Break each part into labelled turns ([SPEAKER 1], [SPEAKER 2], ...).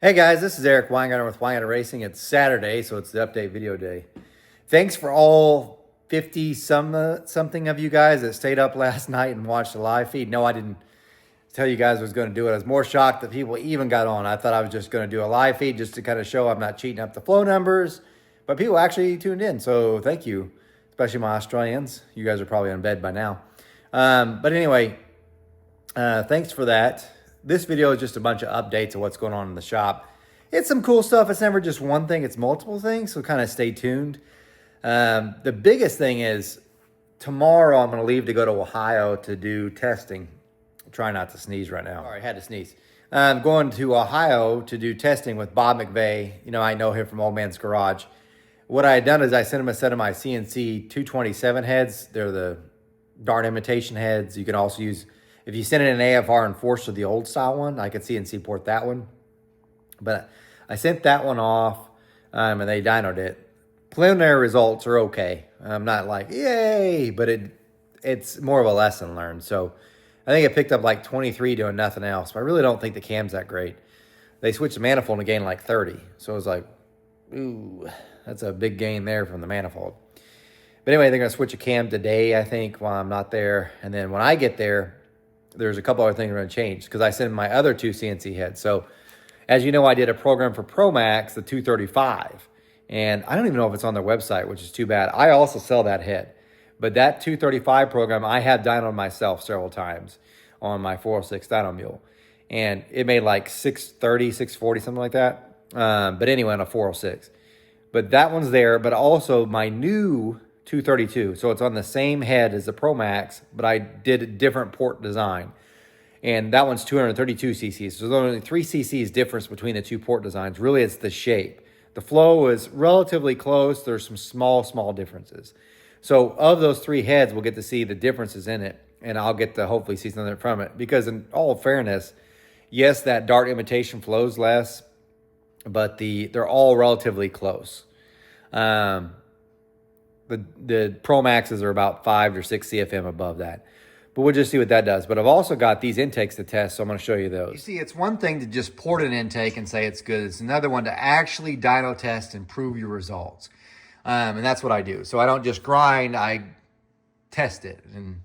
[SPEAKER 1] Hey guys, this is Eric Weingarten with Weingarten Racing. It's Saturday, so it's the update video day. Thanks for all 50 something of you guys that stayed up last night and watched the live feed. No, I didn't tell you guys I was going to do it. I was more shocked that people even got on. I thought I was just going to do a live feed just to kind of show I'm not cheating up the flow numbers, but people actually tuned in, so thank you, especially my Australians. You guys are probably in bed by now. But anyway, thanks for that. This video is just a bunch of updates of what's going on in the shop. It's some cool stuff. It's never just one thing. It's multiple things, so kind of stay tuned. The biggest thing is tomorrow I'm going to leave to go to Ohio to do testing. Try not to sneeze right now. Sorry, I had to sneeze. I'm going to Ohio to do testing with Bob McVeigh. You know, I know him from Old Man's Garage. What I had done is I sent him a set of my CNC 227 heads. They're the dart imitation heads. You can also use... If you send it an AFR Enforcer, the old style one, I could CNC port that one. But I sent that one off, and they dynoed it. Preliminary results are okay. I'm not like, yay, but it's more of a lesson learned. So I think it picked up like 23 doing nothing else. But I really don't think the cam's that great. They switched the manifold and gained like 30. So it was like, ooh, that's a big gain there from the manifold. But anyway, they're going to switch a cam today, I think, while I'm not there. And then when I get there, there's a couple other things are going to change because I sent my other two CNC heads. So as you know, I did a program for ProMax, the 235, and I don't even know if it's on their website, which is too bad. I also sell that head, but that 235 program, I have dynoed myself several times on my 406 dyno mule, and it made like 630, 640, something like that. But anyway, on a 406, but that one's there, but also my new 232. So it's on the same head as the ProMax, but I did a different port design. And that one's 232 cc's. So there's only 3 cc's difference between the two port designs. Really, it's the shape. The flow is relatively close. There's some small differences. So of those 3 heads, we'll get to see the differences in it. And I'll get to hopefully see something from it. Because in all fairness, yes, that dart imitation flows less, but they're all relatively close. The Pro Maxes are about 5 or 6 CFM above that. But we'll just see what that does. But I've also got these intakes to test, so I'm going to show you those. You see, it's one thing to just port an intake and say it's good. It's another one to actually dyno test and prove your results. And that's what I do. So I don't just grind, I test it. And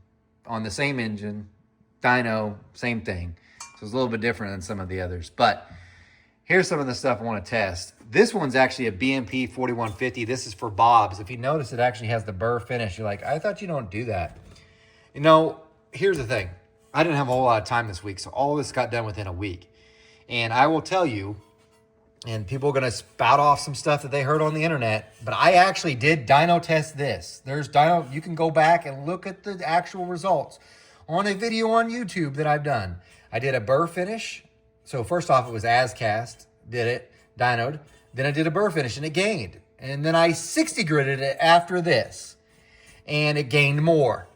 [SPEAKER 1] on the same engine, dyno, same thing. So it's a little bit different than some of the others. But here's some of the stuff I want to test. This one's actually a BMP 4150. This is for Bob's. If you notice, it actually has the burr finish. You're like, I thought you don't do that. You know, here's the thing. I didn't have a whole lot of time this week, so all this got done within a week. And I will tell you, and people are going to spout off some stuff that they heard on the internet, but I actually did dyno test this. There's dyno. You can go back and look at the actual results on a video on YouTube that I've done. I did a burr finish. So first off, it was as cast, did it, dynoed. Then I did a burr finish and it gained. And then I 60 gridded it after this and it gained more.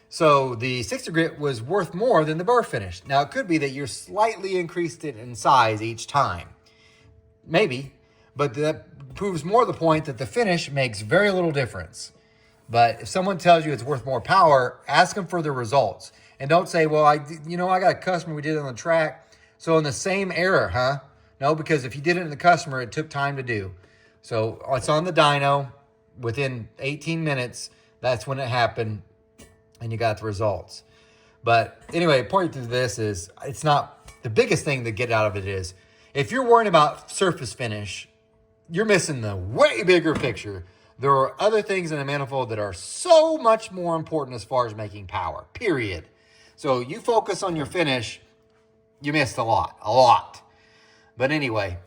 [SPEAKER 1] So the 60 grit was worth more than the burr finish. Now it could be that you're slightly increased it in size each time. Maybe, but that proves more the point that the finish makes very little difference. But if someone tells you it's worth more power, ask them for the results. And don't say, well, I got a customer, we did it on the track. So in the same error, huh? No, because if you did it in the customer, it took time to do. So it's on the dyno. Within 18 minutes, that's when it happened, and you got the results. But anyway, the point to this is, it's not, the biggest thing to get out of it is, if you're worrying about surface finish, you're missing the way bigger picture. There are other things in a manifold that are so much more important as far as making power, period. So you focus on your finish, you missed a lot. But anyway,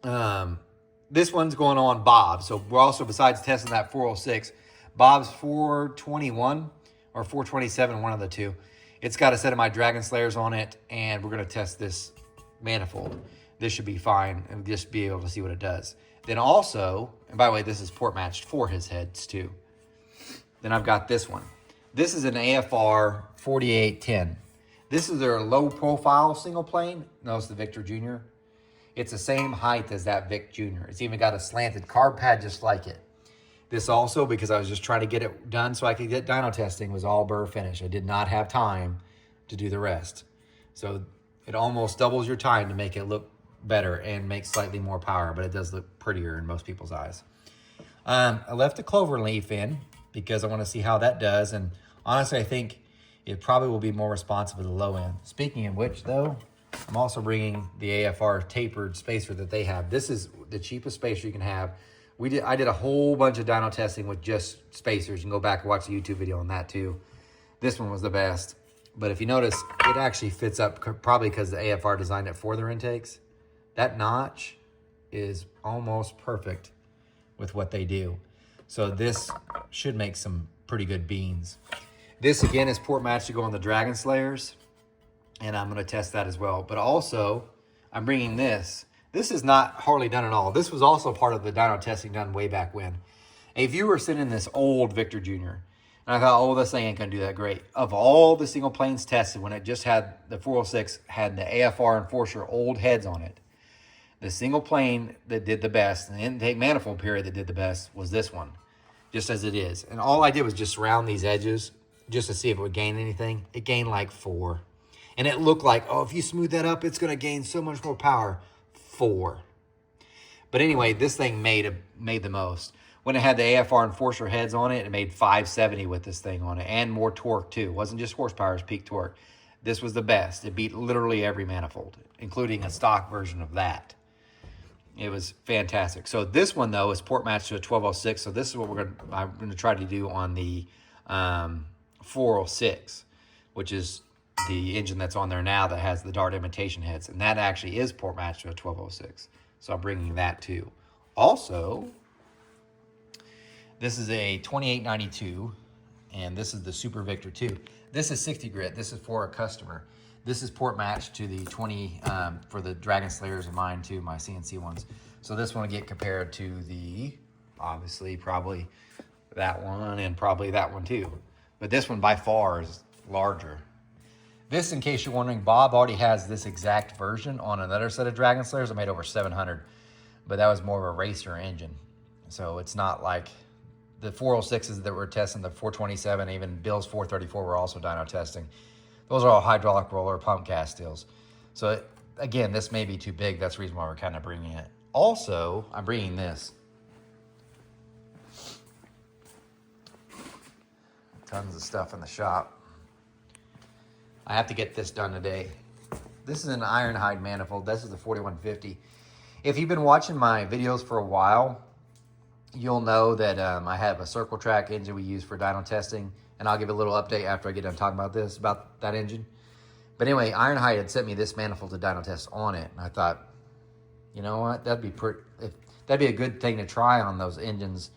[SPEAKER 1] this one's going on Bob. So we're also, besides testing that 406, Bob's 421 or 427, one of the two. It's got a set of my Dragon Slayers on it, and we're going to test this manifold. This should be fine, and just be able to see what it does. Then also, and by the way, this is port matched for his heads too. Then I've got this one. This is an AFR 4810. This is their low profile single plane. Notice the Victor Jr. It's the same height as that Vic Jr. It's even got a slanted carb pad just like it. This also, because I was just trying to get it done so I could get dyno testing, was all burr finish. I did not have time to do the rest. So it almost doubles your time to make it look better and make slightly more power, but it does look prettier in most people's eyes. I left the clover leaf in because I want to see how that does. And honestly, I think it probably will be more responsive at the low end. Speaking of which, though, I'm also bringing the AFR tapered spacer that they have. This is the cheapest spacer you can have. I did a whole bunch of dyno testing with just spacers. You can go back and watch the YouTube video on that too. This one was the best. But if you notice, it actually fits up, probably because the AFR designed it for their intakes. That notch is almost perfect with what they do. So this should make some pretty good beans. This again is port match to go on the Dragon Slayers, and I'm gonna test that as well. But also, I'm bringing this. This is not hardly done at all. This was also part of the dyno testing done way back when. A viewer sent in this old Victor Jr. And I thought, oh, this thing ain't gonna do that great. Of all the single planes tested, when it just had the 406, had the AFR Enforcer old heads on it, the single plane that did the best, and the intake manifold period that did the best, was this one, just as it is. And all I did was just round these edges just to see if it would gain anything. It gained like 4. And it looked like, oh, if you smooth that up, it's going to gain so much more power. 4. But anyway, this thing made the most. When it had the AFR Enforcer heads on it, it made 570 with this thing on it, and more torque too. It wasn't just horsepower, it was peak torque. This was the best. It beat literally every manifold, including a stock version of that. It was fantastic. So this one, though, is port matched to a 1206. So this is what I'm going to try to do on the 406, which is the engine that's on there now that has the Dart imitation heads. And that actually is port matched to a 1206. So I'm bringing that too. Also, this is a 2892, and this is the Super Victor 2. This is 60 grit. This is for a customer. This is port matched to the 20 for the Dragon Slayers of mine too, my CNC ones. So this one will get compared to the, obviously, probably that one and probably that one too. But this one by far is larger. This, in case you're wondering, Bob already has this exact version on another set of Dragon Slayers. I made over 700, but that was more of a racer engine. So it's not like the 406s that we're testing, the 427, even Bill's 434 we're also dyno testing. Those are all hydraulic roller pump cast steels. So again, this may be too big. That's the reason why we're kind of bringing it. Also, I'm bringing this. Tons of stuff in the shop. I have to get this done today. This is an ironhide manifold. This is the 4150. If you've been watching my videos for a while, you'll know that I have a circle track engine we use for dyno testing. And I'll give a little update after I get done talking about this, about that engine. But anyway, Ironhide had sent me this manifold to dyno test on it. And I thought, you know what, that'd be a good thing to try on those engines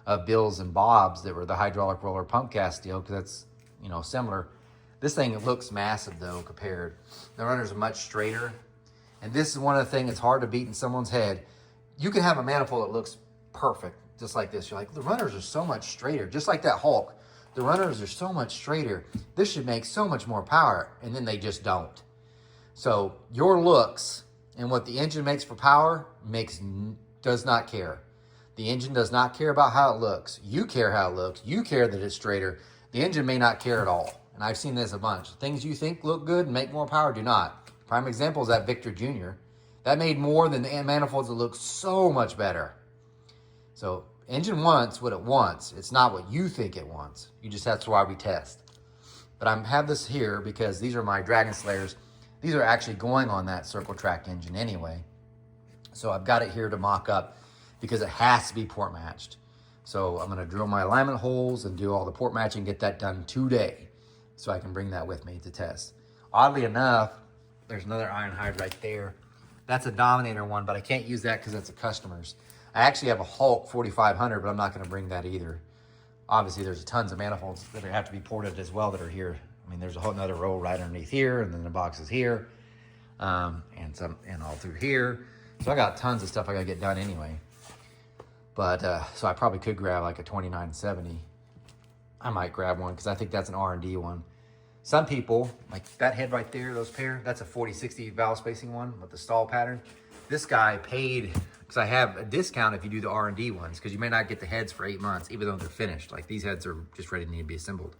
[SPEAKER 1] of Bill's and Bob's that were the hydraulic roller pump cast steel, because that's, you know, similar. This thing looks massive though compared. The runners are much straighter. And this is one of the things that's hard to beat in someone's head. You can have a manifold that looks perfect, just like this. You're like, the runners are so much straighter, just like that Hulk. The runners are so much straighter. This should make so much more power, and then they just don't. So your looks and what the engine makes for power does not care. The engine does not care about how it looks. You care how it looks. You care that it's straighter. The engine may not care at all. And I've seen this a bunch. Things you think look good and make more power do not. Prime example is that Victor Jr. That made more than the manifolds that look so much better. So engine wants what it wants. It's not what you think it wants. That's why we test. But I have this here because these are my Dragon Slayers. These are actually going on that circle track engine anyway. So I've got it here to mock up because it has to be port matched. So I'm gonna drill my alignment holes and do all the port matching, get that done today, so I can bring that with me to test. Oddly enough, there's another Ironhide right there. That's a Dominator one, but I can't use that because that's a customer's. I actually have a Hulk 4500, but I'm not going to bring that either. Obviously, there's tons of manifolds that have to be ported as well that are here. I mean, there's a whole nother row right underneath here, and then the box is here, and all through here. So I got tons of stuff I got to get done anyway. But so I probably could grab like a 2970. I might grab one because I think that's an R&D one. Some people, like that head right there, those pair, that's a 4060 valve spacing one with the stall pattern. This guy paid, because I have a discount if you do the R&D ones, because you may not get the heads for 8 months, even though they're finished. Like these heads are just ready to be assembled.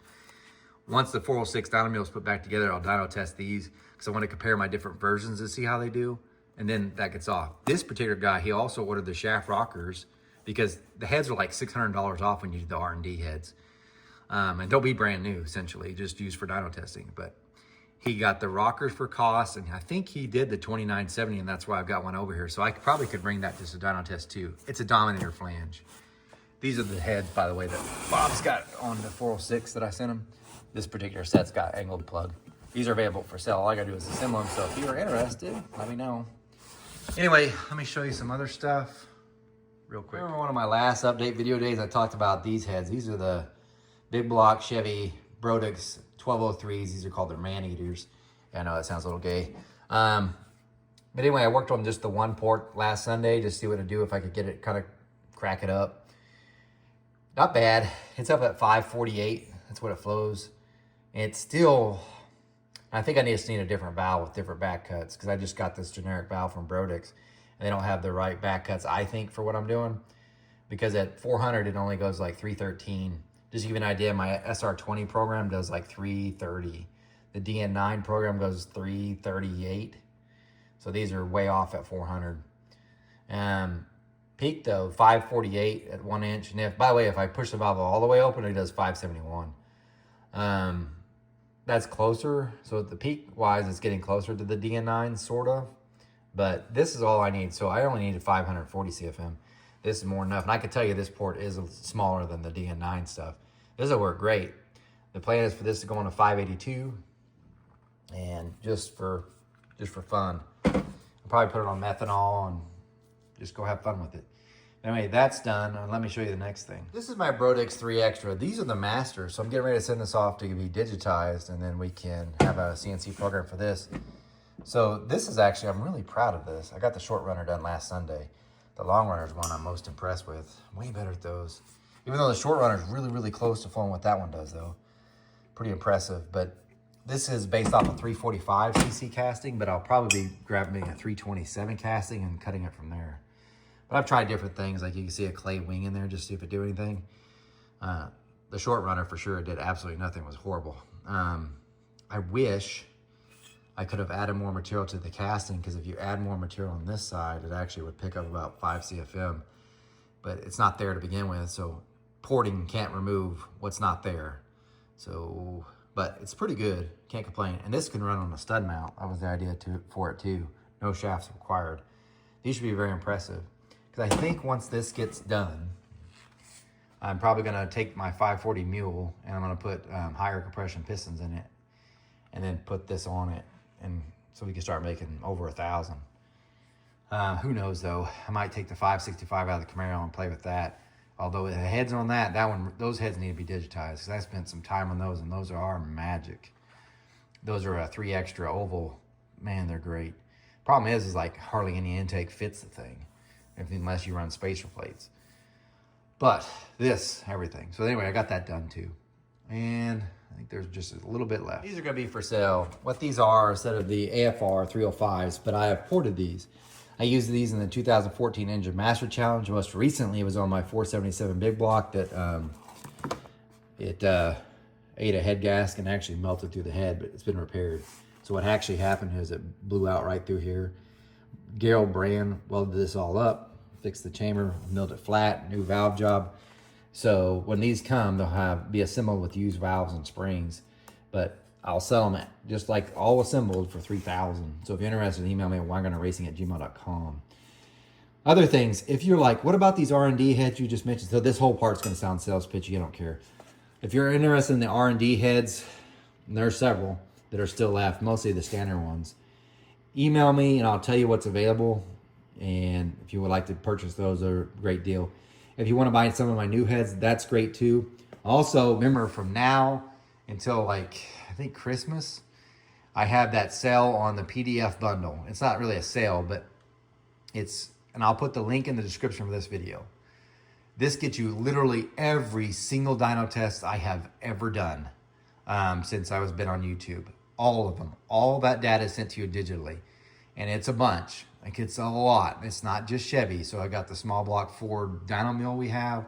[SPEAKER 1] Once the 406 dyno mill is put back together, I'll dyno test these, because I want to compare my different versions to see how they do. and then that gets off. This particular guy, he also ordered the shaft rockers because the heads are like $600 off when you do the R&D heads. And they'll be brand new, essentially, just used for dyno testing. But he got the rockers for cost, and I think he did the 2970, and that's why I've got one over here. So I probably could bring that just a dyno test too. It's a Dominator flange. These are the heads, by the way, that Bob's got on the 406 that I sent him. This particular set's got angled plug. These are available for sale. All I gotta do is assemble them. So if you are interested, let me know. Anyway, let me show you some other stuff real quick. Remember one of my last update video days, I talked about these heads. These are the big block Chevy Brodix 1203s. These are called their man eaters. Yeah, I know that sounds a little gay. But anyway, I worked on just the one port last Sunday, just see what to do, if I could get it, kind of crack it up. Not bad. It's up at 548. That's what it flows. It's still, I think I just need a different valve with different back cuts, because I just got this generic valve from Brodix, and they don't have the right back cuts, I think, for what I'm doing. Because at 400, it only goes like 313. Just to give you an idea, my SR20 program does like 330. The DN9 program goes 338. So these are way off at 400. Peak though, 548 at 1 inch. And if, by the way, if I push the valve all the way open, it does 571. That's closer. So at the peak wise, it's getting closer to the DN9 sort of. But this is all I need. So I only needed 540 CFM. This is more than enough. And I can tell you this port is smaller than the DN9 stuff. This will work great. The plan is for this to go on a 582. And just for fun. I'll probably put it on methanol and just go have fun with it. Anyway, that's done. Let me show you the next thing. This is my Brodix 3 Extra. These are the masters. So I'm getting ready to send this off to be digitized, and then we can have a CNC program for this. So this is actually, I'm really proud of this. I got the short runner done last Sunday. The long runner is one I'm most impressed with. Way better at those. Even though the short runner is really, really close to flowing what that one does though. Pretty impressive. But this is based off of 345 cc casting, but I'll probably be grabbing a 327 casting and cutting it from there. But I've tried different things, like you can see a clay wing in there just to see if it do anything. The short runner for sure did absolutely nothing, it was horrible. I wish I could have added more material to the casting, because if you add more material on this side, it actually would pick up about 5 CFM. But it's not there to begin with, so porting can't remove what's not there. So, but it's pretty good, can't complain. And this can run on a stud mount. That was the idea for it too. No shafts required. These should be very impressive. Because I think once this gets done, I'm probably going to take my 540 mule and I'm going to put higher compression pistons in it, and then put this on it, and so we can start making over 1,000. Who knows though? I might take the 565 out of the Camaro and play with that. Although the heads on that one, those heads need to be digitized, because I spent some time on those, and those are magic. Those are a 3 Extra oval. Man, they're great. Problem is like hardly any intake fits the thing, unless you run spacer plates. But this, everything. So anyway, I got that done too. And I think there's just a little bit left. These are gonna be for sale. What these are, instead of the AFR 305s, but I have ported these. I used these in the 2014 Engine Master Challenge. Most recently, it was on my 477 big block that it ate a head gasket and actually melted through the head, but it's been repaired. So what actually happened is it blew out right through here. Gerald Brand welded this all up, fixed the chamber, milled it flat, new valve job. So when these come, they'll be assembled with used valves and springs, but I'll sell them just like all assembled for $3,000. So if you're interested, email me at winegrindingracing@gmail.com. Other things, if you're like, what about these R&D heads you just mentioned? So this whole part's gonna sound sales pitchy, I don't care. If you're interested in the R&D heads, and there are several that are still left, mostly the standard ones, email me and I'll tell you what's available. And if you would like to purchase those, they're a great deal. If you want to buy some of my new heads, that's great too. Also, remember, from now until like, I think Christmas, I have that sale on the PDF bundle. It's not really a sale, but it's, and I'll put the link in the description for this video. This gets you literally every single dyno test I have ever done since I was been on YouTube. All of them. All that data is sent to you digitally. And it's a bunch. Like, it's a lot. It's not just Chevy. So I got the small block Ford dyno mill we have,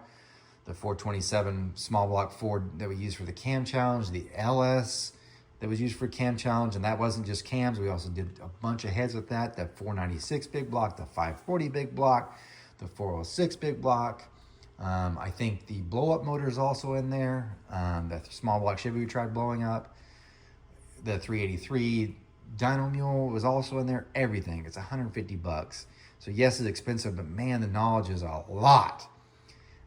[SPEAKER 1] the 427 small block Ford that we use for the cam challenge, the LS, that was used for Cam Challenge, and that wasn't just cams. We also did a bunch of heads with that. The 496 big block, the 540 big block, the 406 big block. I think the blow-up motor is also in there. The small block Chevy we tried blowing up. The 383 dyno mule was also in there. Everything. It's $150. So yes, it's expensive, but man, the knowledge is a lot.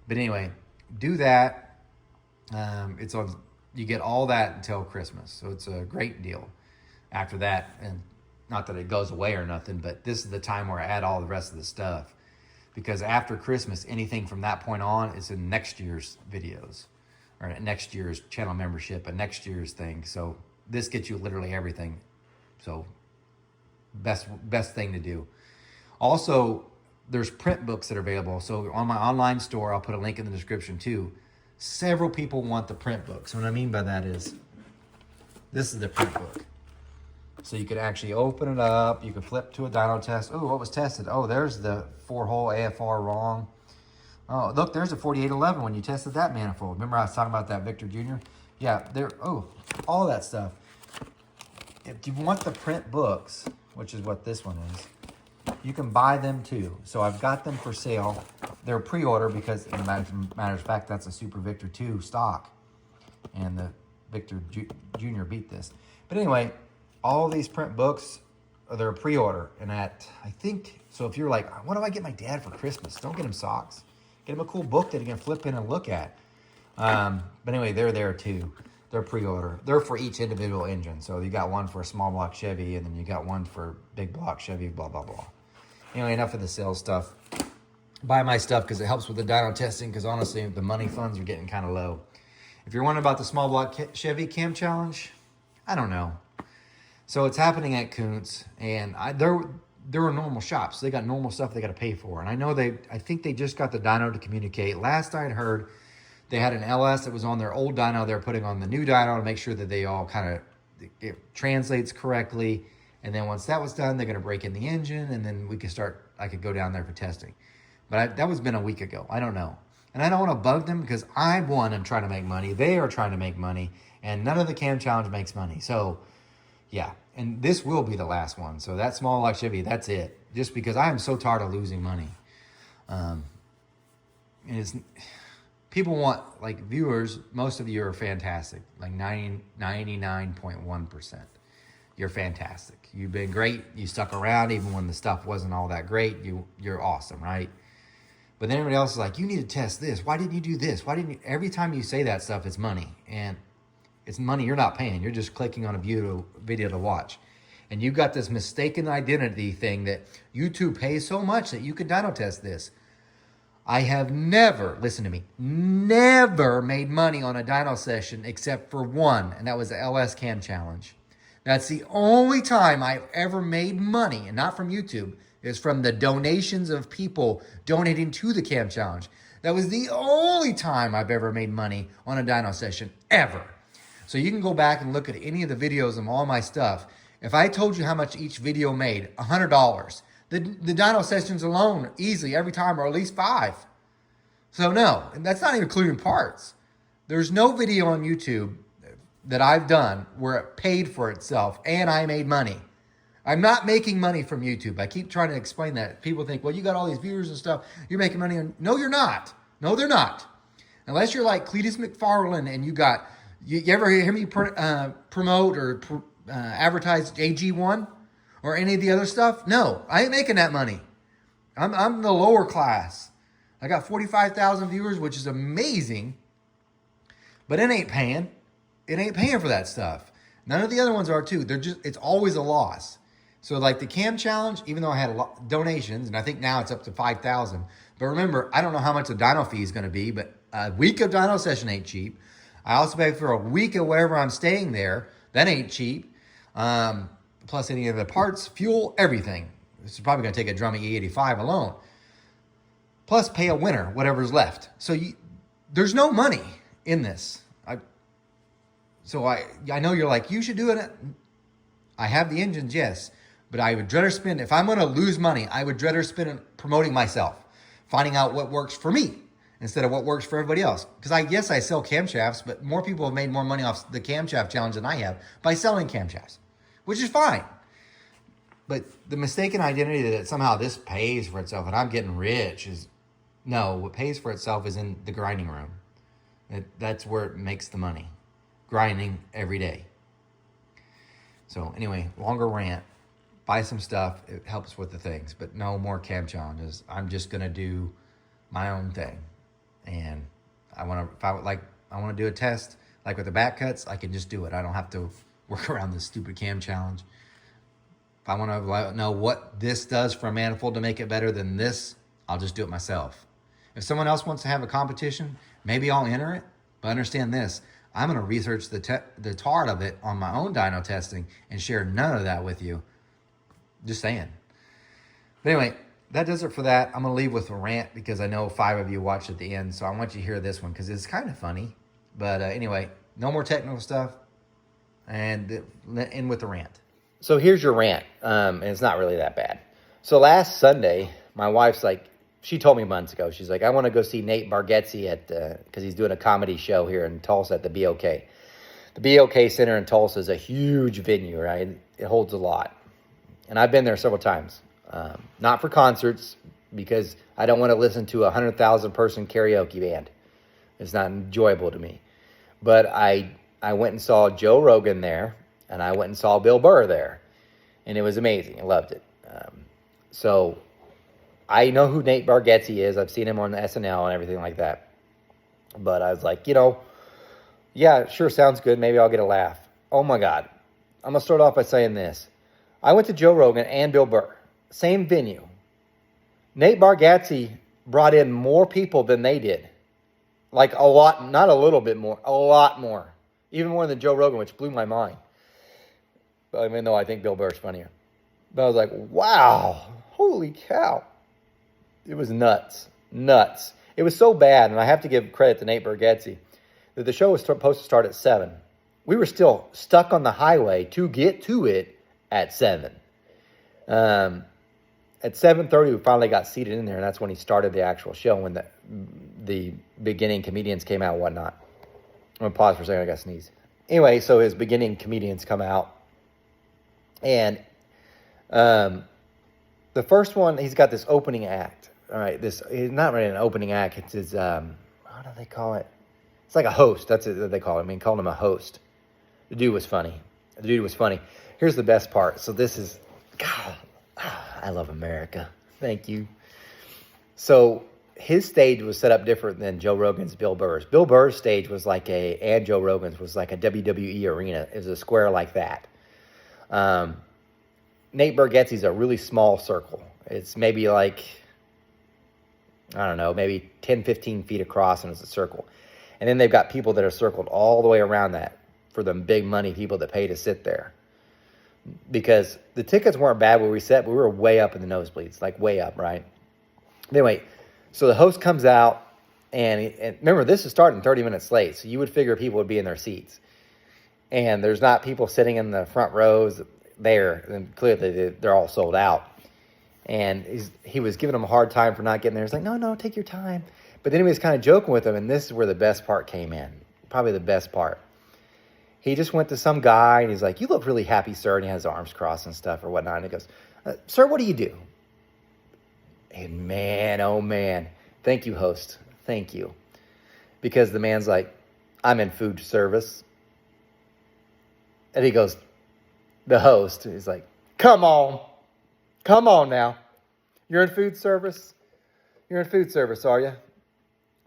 [SPEAKER 1] But anyway, do that. It's on. You get all that until Christmas, so it's a great deal. After that, and not that it goes away or nothing, but this is the time where I add all the rest of the stuff. Because after Christmas, anything from that point on is in next year's videos, or next year's channel membership, and next year's thing. So this gets you literally everything. So best thing to do. Also, there's print books that are available. So on my online store, I'll put a link in the description too. Several people want the print books. So what I mean by that is, this is the print book. So you could actually open it up. You could flip to a dyno test. Oh, what was tested? Oh, there's the 4-hole AFR wrong. Oh, look, there's a 4811 when you tested that manifold. Remember I was talking about that Victor Jr.? Yeah, there. Oh, all that stuff. If you want the print books, which is what this one is, you can buy them too. So I've got them for sale. They're pre-order because, in matter of fact, that's a Super Victor 2 stock. And the Victor Jr. beat this. But anyway, all these print books, they're pre-order. And I think, so if you're like, what do I get my dad for Christmas? Don't get him socks. Get him a cool book that he can flip in and look at. But anyway, they're there too. They're pre-order. They're for each individual engine. So you got one for a small block Chevy, and then you got one for big block Chevy, blah, blah, blah. Anyway, enough of the sales stuff. Buy my stuff because it helps with the dyno testing, because honestly, the money funds are getting kind of low. If you're wondering about the small block Chevy Cam Challenge, I don't know. So it's happening at Kuntz, and there are normal shops. They got normal stuff they got to pay for. And I know I think they just got the dyno to communicate. Last I'd heard, they had an LS that was on their old dyno. They're putting on the new dyno to make sure that they all kind of, it translates correctly. And then once that was done, they're going to break in the engine, and then I could go down there for testing. But that was been a week ago. I don't know. And I don't want to bug them because I'm trying to make money. They are trying to make money, and none of the Cam Challenge makes money. So yeah, and this will be the last one. So that small block Chevy, that's it. Just because I am so tired of losing money. People want, like, viewers, most of you are fantastic, like 99.1%. You're fantastic. You've been great. You stuck around even when the stuff wasn't all that great. You're awesome, right? But then everybody else is like, you need to test this. Why didn't you do this? Why didn't you? Every time you say that stuff, it's money. And it's money you're not paying. You're just clicking on a video to watch. And you've got this mistaken identity thing that YouTube pays so much that you can dyno test this. I have never, listen to me, never made money on a dyno session except for one, and that was the LS Cam Challenge. That's the only time I've ever made money, and not from YouTube, is from the donations of people donating to the Cam Challenge. That was the only time I've ever made money on a dyno session, ever. So you can go back and look at any of the videos of all my stuff. If I told you how much each video made, $100. The dyno sessions alone, easily, every time, are at least 5. So no, and that's not even including parts. There's no video on YouTube that I've done where it paid for itself and I made money. I'm not making money from YouTube. I keep trying to explain that. People think, well, you got all these viewers and stuff. You're making money on... No, you're not. No, they're not. Unless you're like Cletus McFarlane and you got... You ever hear me promote or advertise AG1 or any of the other stuff? No, I ain't making that money. I'm the lower class. I got 45,000 viewers, which is amazing, but it ain't paying. It ain't paying for that stuff. None of the other ones are too. It's always a loss. So like the Cam Challenge, even though I had a lot donations, and I think now it's up to 5,000. But remember, I don't know how much the dyno fee is going to be, but a week of dyno session ain't cheap. I also pay for a week of wherever I'm staying there. That ain't cheap. Plus any of the parts, fuel, everything. This is probably going to take a Drummy E85 alone. Plus pay a winner, whatever's left. So there's no money in this. I know you're like, you should do it. I have the engines, yes. But I would rather spend, if I'm going to lose money, I would rather spend it promoting myself. Finding out what works for me. instead of what works for everybody else. Because I sell camshafts, but more people have made more money off the camshaft challenge than I have by selling camshafts, which is fine. But the mistaken identity that somehow this pays for itself and I'm getting rich is, no, what pays for itself is in the grinding room. That's where it makes the money. Grinding every day. So anyway, longer rant. Buy some stuff. It helps with the things, but no more cam challenges. I'm just going to do my own thing. And I want to do a test like with the back cuts. I can just do it. I don't have to work around this stupid cam challenge. If I want to know what this does for a manifold to make it better than this, I'll just do it myself. If someone else wants to have a competition, maybe I'll enter it. But understand this, I'm going to research the tart of it on my own dyno testing and share none of that with you. Just saying. But anyway, that does it for that. I'm going to leave with a rant because I know 5 of you watched at the end. So I want you to hear this one because it's kind of funny. But anyway, no more technical stuff. And end with the rant. So here's your rant, and it's not really that bad. So last Sunday, my wife's like, she told me months ago, she's like, I want to go see Nate Bargatze because he's doing a comedy show here in Tulsa at the BOK. The BOK Center in Tulsa is a huge venue, right? It holds a lot. And I've been there several times. Not for concerts, because I don't want to listen to a 100,000 person karaoke band. It's not enjoyable to me. But I went and saw Joe Rogan there, and I went and saw Bill Burr there. And it was amazing. I loved it. So I know who Nate Bargatze is. I've seen him on the SNL and everything like that. But I was like, yeah, sure, sounds good. Maybe I'll get a laugh. Oh, my God. I'm going to start off by saying this. I went to Joe Rogan and Bill Burr. Same venue. Nate Bargatze brought in more people than they did. Like a lot, not a little bit more, a lot more. Even more than Joe Rogan, which blew my mind. Even though I think Bill Burr's funnier. But I was like, wow, holy cow. It was nuts. It was so bad, and I have to give credit to Nate Bargatze, that the show was supposed to start at 7. We were still stuck on the highway to get to it at 7. At 7:30, we finally got seated in there, and that's when he started the actual show, when the beginning comedians came out and whatnot. I'm going to pause for a second, I got to sneeze. Anyway, so his beginning comedians come out, and the first one, he's got this opening act. All right, it's not really an opening act. It's his, how do they call it? It's like a host. That's what they call it. I mean, called him a host. The dude was funny. Here's the best part. So this is, God, I love America. Thank you. So his stage was set up different than Joe Rogan's, Bill Burr's. Bill Burr's stage was and Joe Rogan's was like a WWE arena. It was a square like that. Nate Bargatze's a really small circle. It's maybe like, I don't know, maybe 10, 15 feet across, and it's a circle. And then they've got people that are circled all the way around that for the big money people that pay to sit there. Because the tickets weren't bad where we sat, but we were way up in the nosebleeds, like way up, right? Anyway, so the host comes out, and remember, this is starting 30 minutes late, so you would figure people would be in their seats. And there's not people sitting in the front rows there, and clearly they're all sold out. And he was giving them a hard time for not getting there. He's like, no, take your time. But then he was kind of joking with them, and this is where the best part came in. Probably the best part. He just went to some guy, and he's like, you look really happy, sir. And he has his arms crossed and stuff or whatnot. And he goes, sir, what do you do? And man, oh man, thank you, host. Thank you. Because the man's like, I'm in food service. And he goes, the host is like, come on now. You're in food service? You're in food service, are you?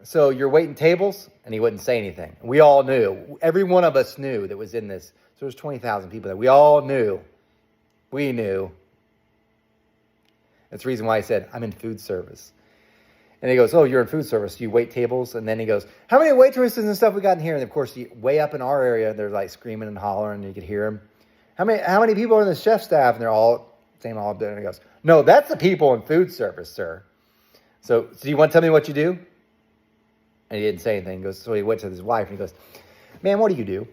[SPEAKER 1] So you're waiting tables? And he wouldn't say anything. We all knew. Every one of us knew that was in this. So there's 20,000 people there. We all knew. We knew. That's the reason why I said, I'm in food service. And he goes, oh, you're in food service. You wait tables? And then he goes, how many waitresses and stuff we got in here? And of course, way up in our area, they're like screaming and hollering, and you could hear them. How many people are in the chef staff? And they're all same all there. And he goes, no, that's the people in food service, sir. So do you want to tell me what you do? And he didn't say anything. He goes, so he went to his wife and he goes, man, what do you do?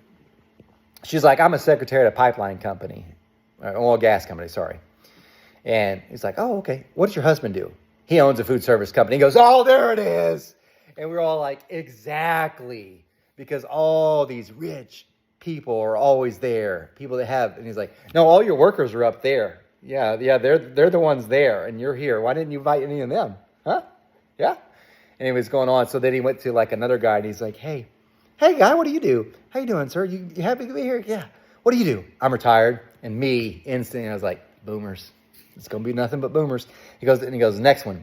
[SPEAKER 1] She's like, I'm a secretary at a pipeline company, oil gas company, sorry. And he's like, oh, okay. What does your husband do? He owns a food service company. He goes, oh, there it is. And we're all like, exactly. Because all these rich people are always there. People that have, and he's like, no, all your workers are up there. Yeah, they're the ones there, and you're here. Why didn't you invite any of them? Huh? Yeah. And it was going on. So then he went to like another guy, and he's like, hey guy, what do you do? How you doing, sir? You happy to be here? Yeah. What do you do? I'm retired. And me, instantly, I was like, boomers. It's gonna be nothing but boomers. He goes, next one.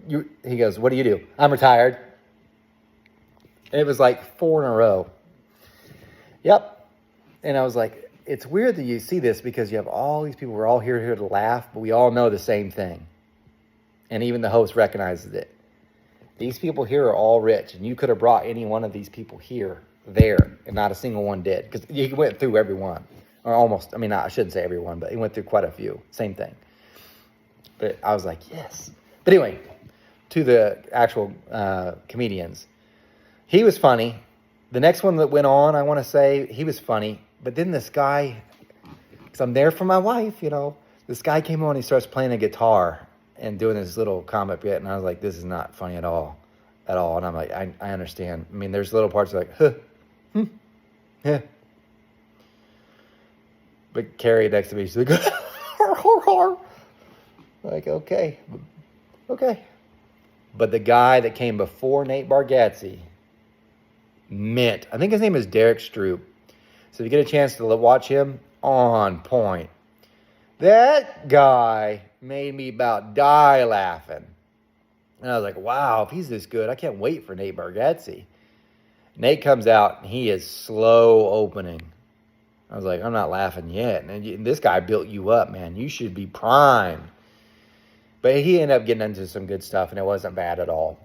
[SPEAKER 1] He goes, what do you do? I'm retired. And it was like 4 in a row. Yep. And I was like, it's weird that you see this because you have all these people. We're all here to laugh, but we all know the same thing. And even the host recognizes it. These people here are all rich, and you could have brought any one of these people here, there, and not a single one did. Because he went through every one. Or almost, I mean, I shouldn't say every one, but he went through quite a few. Same thing. But I was like, yes. But anyway, to the actual comedians. He was funny. The next one that went on, I want to say, he was funny. But then this guy, because I'm there for my wife, you know. This guy came on, he starts playing a guitar and doing this little comic bit. And I was like, this is not funny at all. And I'm like, I understand. I mean, there's little parts like, yeah. But Carrie next to me, she's like, like, okay. But the guy that came before Nate Bargatze, mint. I think his name is Derek Stroop. So if you get a chance to watch him, on point. That guy made me about die laughing. And I was like, wow, if he's this good, I can't wait for Nate Bargatze. Nate comes out, and he is slow opening. I was like, I'm not laughing yet. And this guy built you up, man. You should be primed. But he ended up getting into some good stuff, and it wasn't bad at all.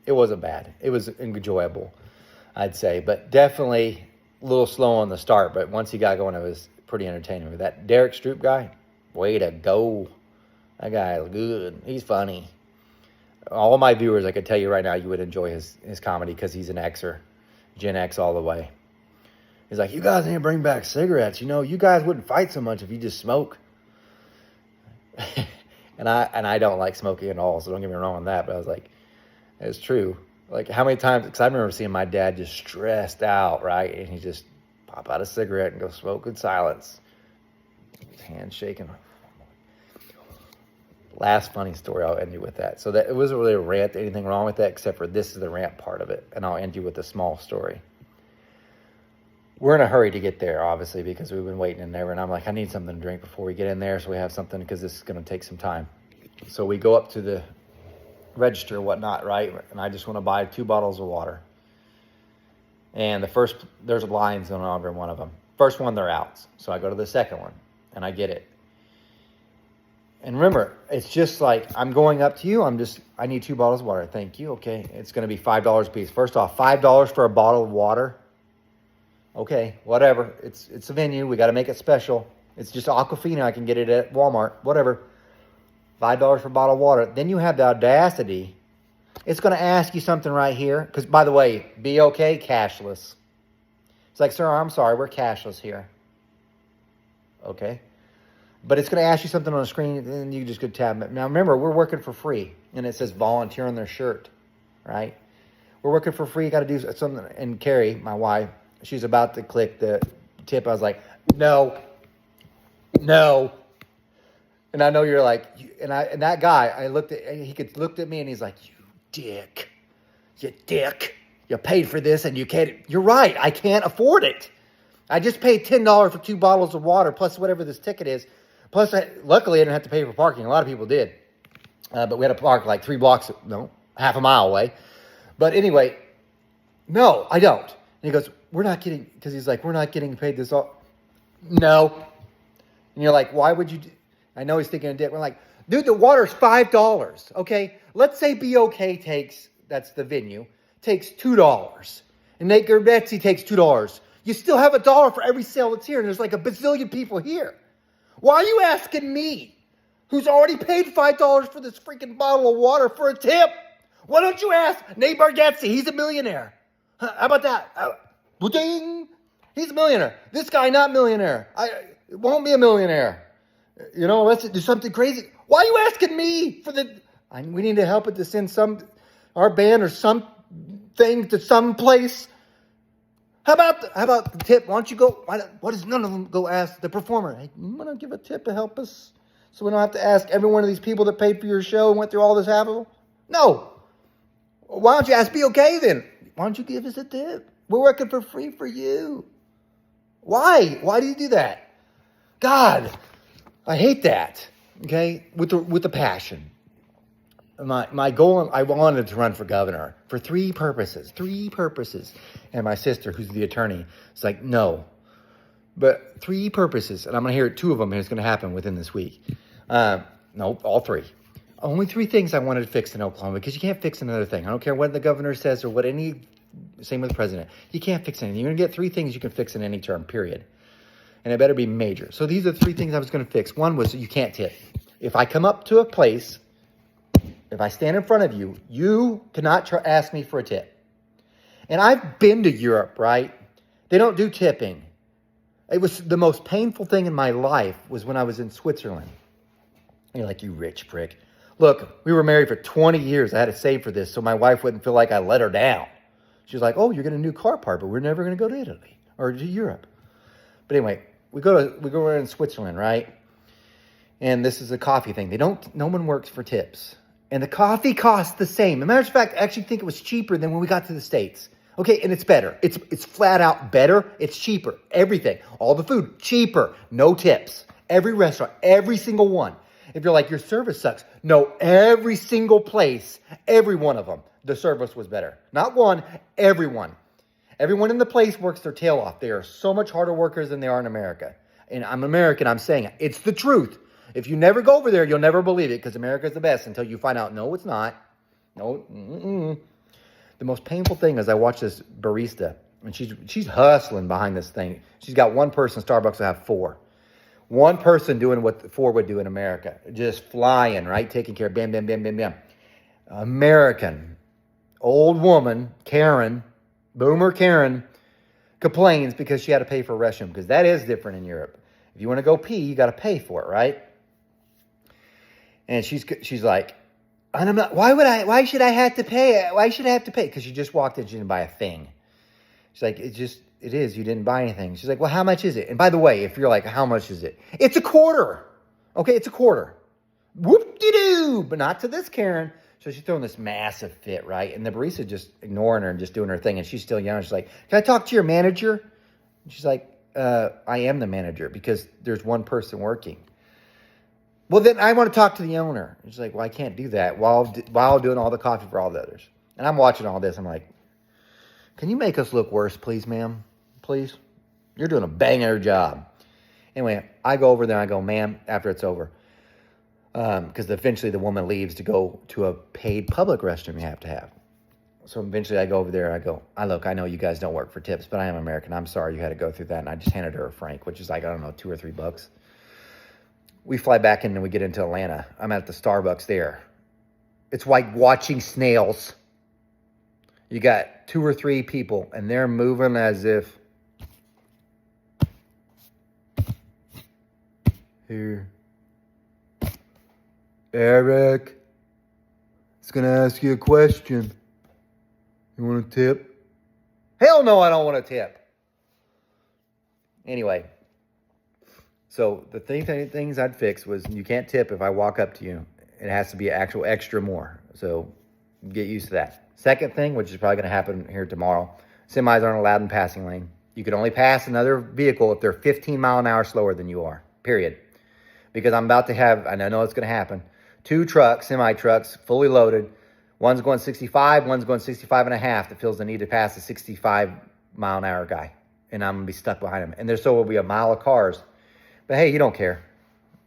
[SPEAKER 1] It wasn't bad. It was enjoyable, I'd say. But definitely a little slow on the start. But once he got going, it was pretty entertaining. But that Derek Stroop guy, way to go. That guy is good. He's funny. All my viewers, I could tell you right now, you would enjoy his comedy because he's an Xer. Gen X all the way. He's like, you guys need to bring back cigarettes. You know, you guys wouldn't fight so much if you just smoke. and I don't like smoking at all, so don't get me wrong on that. But I was like, it's true. Like, how many times, because I remember seeing my dad just stressed out, right? And he just pop out a cigarette and go smoke in silence. His hand shaking. Last funny story, I'll end you with that. So that it wasn't really a rant, anything wrong with that, except for this is the rant part of it. And I'll end you with a small story. We're in a hurry to get there, obviously, because we've been waiting in there. And I'm like, I need something to drink before we get in there, so we have something, because this is going to take some time. So we go up to the register and whatnot, right? And I just want to buy 2 bottles of water. And there's lines on every one of them. First one, they're out. So I go to the second one, and I get it. And remember, it's just like, I'm going up to you. I need 2 bottles of water. Thank you. Okay. It's going to be $5 a piece. First off, $5 for a bottle of water. Okay, whatever. It's a venue. We got to make it special. It's just Aquafina. I can get it at Walmart. Whatever. $5 for a bottle of water. Then you have the audacity. It's going to ask you something right here. Because, by the way, be okay, cashless. It's like, sir, I'm sorry. We're cashless here. Okay. But it's going to ask you something on the screen, and you just go tab it. Now, remember, we're working for free. And it says volunteer on their shirt. Right? We're working for free. You got to do something. And Carrie, my wife, she's about to click the tip. I was like, no. And I know you're like, and that guy, he looked at me and he's like, you dick. You paid for this and you can't, you're right. I can't afford it. I just paid $10 for 2 bottles of water plus whatever this ticket is. Plus, luckily I didn't have to pay for parking. A lot of people did. But we had to park like 3 blocks, half a mile away. But anyway, no, I don't. And he goes, we're not getting, because he's like, we're not getting paid this all. No. And you're like, why would you I know he's thinking of dick. We're like, dude, the water's $5. Okay. Let's say BOK that's the venue, takes $2. And Nate Bargatze takes $2. You still have $1 for every sale that's here. And there's like a bazillion people here. Why are you asking me, who's already paid $5 for this freaking bottle of water, for a tip? Why don't you ask Nate Bargatze? He's a millionaire. How about that? Ding! He's a millionaire. This guy, not millionaire. Won't be a millionaire. Let's do something crazy. Why are you asking me for the... We need to help it to send our band or something to some place. How about the tip? Why don't you go? Why does none of them go ask the performer? Hey, you want to give a tip to help us, so we don't have to ask every one of these people that paid for your show and went through all this hassle? No. Why don't you ask BOK then? Why don't you give us a tip? We're working for free for you. Why? Why do you do that? God, I hate that. Okay, with the passion. My goal, I wanted to run for governor for three purposes. And my sister, who's the attorney, is like, no. But three purposes, and I'm going to hear two of them is going to happen within this week. No, all three. Only three things I wanted to fix in Oklahoma, because you can't fix another thing. I don't care what the governor says or what same with the president. You can't fix anything. You're going to get three things you can fix in any term, period. And it better be major. So these are the three things I was going to fix. One was you can't tip. If I come up to a place, if I stand in front of you, you cannot ask me for a tip. And I've been to Europe, right? They don't do tipping. It was the most painful thing in my life was when I was in Switzerland. You're like, you rich prick. Look, we were married for 20 years. I had to save for this so my wife wouldn't feel like I let her down. She was like, oh, you're getting a new car part, but we're never going to go to Italy or to Europe. But anyway, we go in Switzerland, right? And this is a coffee thing. No one works for tips. And the coffee costs the same. As a matter of fact, I actually think it was cheaper than when we got to the States. Okay, and it's better. It's flat out better. It's cheaper. Everything. All the food, cheaper. No tips. Every restaurant, every single one. If you're like, your service sucks. No, every single place, every one of them, the service was better. Not one, everyone. Everyone in the place works their tail off. They are so much harder workers than they are in America. And I'm American, I'm saying it. It's the truth. If you never go over there, you'll never believe it because America's the best until you find out, no, it's not. No, The most painful thing is I watch this barista, and she's hustling behind this thing. She's got one person, Starbucks will have four. One person doing what four would do in America. Just flying, right? Taking care of bam, bam, bam, bam, bam. American, old woman, Karen, boomer Karen, complains because she had to pay for a restroom, because that is different in Europe. If you want to go pee, you got to pay for it, right? And she's like, and I'm not, why should I have to pay? Why should I have to pay? Because she just walked in, she didn't buy a thing. She's like, it is, you didn't buy anything. She's like, well, how much is it? And by the way, if you're like, how much is it? It's $0.25. Okay, it's $0.25. Whoop-de-doo, but not to this Karen. So she's throwing this massive fit, right? And the barista just ignoring her and just doing her thing. And she's still young. She's like, can I talk to your manager? And she's like, I am the manager because there's one person working. Well, then I want to talk to the owner. She's like, well, I can't do that while doing all the coffee for all the others. And I'm watching all this. I'm like, can you make us look worse, please, ma'am? Please? You're doing a banger job. Anyway, I go over there and I go, ma'am, after it's over. Because eventually the woman leaves to go to a paid public restroom you have to have. So eventually I go over there and I go, look, I know you guys don't work for tips, but I am American. I'm sorry you had to go through that. And I just handed her a franc, which is like, I don't know, $2 or $3. We fly back in and we get into Atlanta. I'm at the Starbucks there. It's like watching snails. You got 2 or 3 people and they're moving as if, here, Eric, it's going to ask you a question. You want a tip? Hell no, I don't want a tip. Anyway, so the things I'd fix was you can't tip if I walk up to you. It has to be actual extra more. So get used to that. Second thing, which is probably going to happen here tomorrow, semis aren't allowed in passing lane. You can only pass another vehicle if they're 15 mile an hour slower than you are, period. Because I'm about to have, and I know it's going to happen, 2 trucks, semi-trucks, fully loaded. One's going 65, one's going 65 and a half that feels the need to pass a 65 mile an hour guy. And I'm going to be stuck behind him. And there still will be a mile of cars. But hey, you don't care.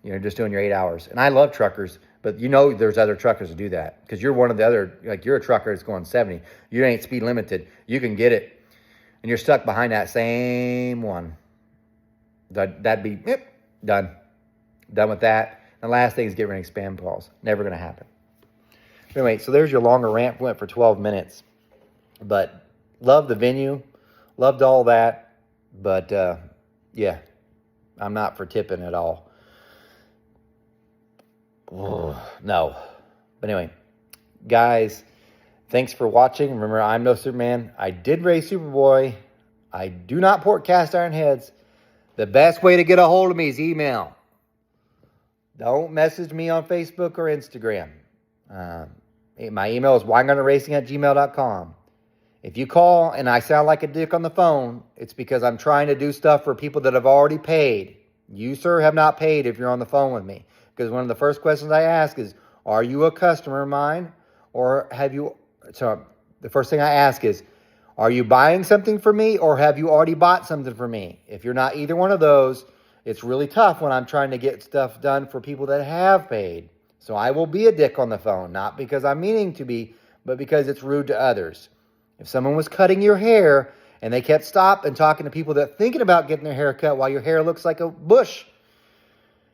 [SPEAKER 1] You're just doing your 8 hours. And I love truckers, but you know there's other truckers who do that. Because you're one of the other, like you're a trucker that's going 70. You ain't speed limited. You can get it. And you're stuck behind that same one. That'd be, done. Done with that. And the last thing is get rid of spam calls. Never going to happen. Anyway, so there's your longer rant. Went for 12 minutes. But loved the venue. Loved all that. But, yeah. I'm not for tipping at all. Oh, no. But anyway, guys, thanks for watching. Remember, I'm no Superman. I did raise Superboy. I do not port cast iron heads. The best way to get a hold of me is email. Don't message me on Facebook or Instagram. My email is winegunnerracing@gmail.com. If you call and I sound like a dick on the phone, it's because I'm trying to do stuff for people that have already paid. You, sir, have not paid if you're on the phone with me. Because one of the first questions I ask is, are you a customer of mine? Or have you... So the first thing I ask is, are you buying something for me or have you already bought something for me? If you're not either one of those, it's really tough when I'm trying to get stuff done for people that have paid. So I will be a dick on the phone, not because I'm meaning to be, but because it's rude to others. If someone was cutting your hair and they kept stopping and talking to people that are thinking about getting their hair cut while your hair looks like a bush,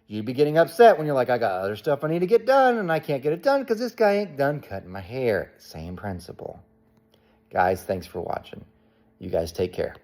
[SPEAKER 1] you'd be getting upset when you're like, I got other stuff I need to get done and I can't get it done because this guy ain't done cutting my hair. Same principle. Guys, thanks for watching. You guys take care.